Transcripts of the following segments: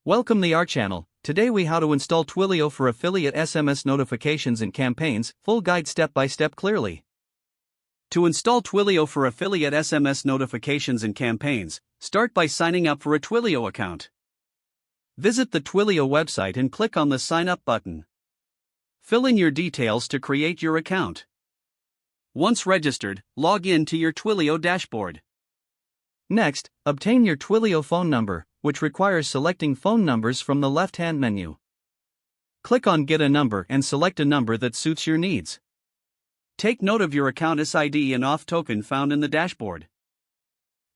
Welcome to our channel. Today we how to install Twilio for affiliate SMS notifications and campaigns, full guide step by step clearly. To install Twilio for affiliate SMS notifications and campaigns, start by signing up for a Twilio account. Visit the Twilio website and click on the sign up button. Fill in your details to create your account. Once registered, log in to your Twilio dashboard. Next, obtain your Twilio phone number, which requires selecting phone numbers from the left-hand menu. Click on Get a Number and select a number that suits your needs. Take note of your account SID and auth token found in the dashboard.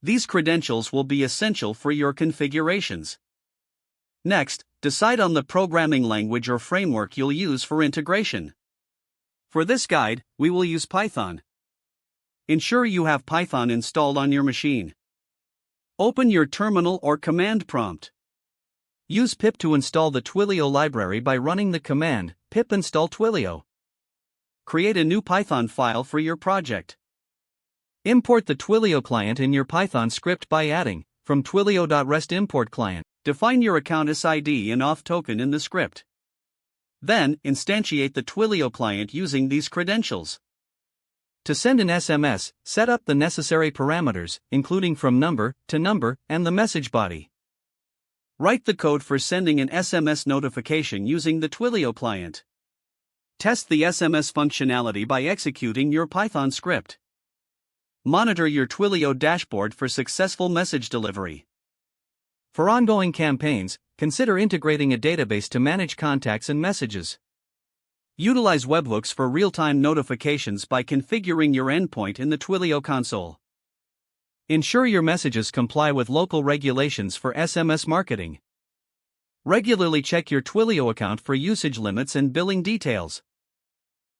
These credentials will be essential for your configurations. Next, decide on the programming language or framework you'll use for integration. For this guide, we will use Python. Ensure you have Python installed on your machine. Open your terminal or command prompt. Use pip to install the Twilio library by running the command pip install Twilio. Create a new Python file for your project. Import the Twilio client in your Python script by adding from twilio.rest import client. Define your account SID and auth token in the script. Then, instantiate the Twilio client using these credentials. To send an SMS, set up the necessary parameters, including from number to number and the message body. Write the code for sending an SMS notification using the Twilio client. Test the SMS functionality by executing your Python script. Monitor your Twilio dashboard for successful message delivery. For ongoing campaigns, consider integrating a database to manage contacts and messages. Utilize webhooks for real-time notifications by configuring your endpoint in the Twilio console. Ensure your messages comply with local regulations for SMS marketing. Regularly check your Twilio account for usage limits and billing details.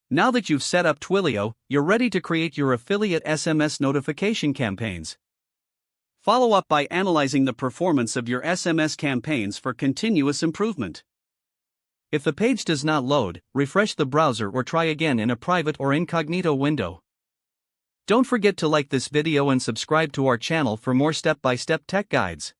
Now that you've set up Twilio, you're ready to create your affiliate SMS notification campaigns. Follow up by analyzing the performance of your SMS campaigns for continuous improvement. If the page does not load, refresh the browser or try again in a private or incognito window. Don't forget to like this video and subscribe to our channel for more step-by-step tech guides.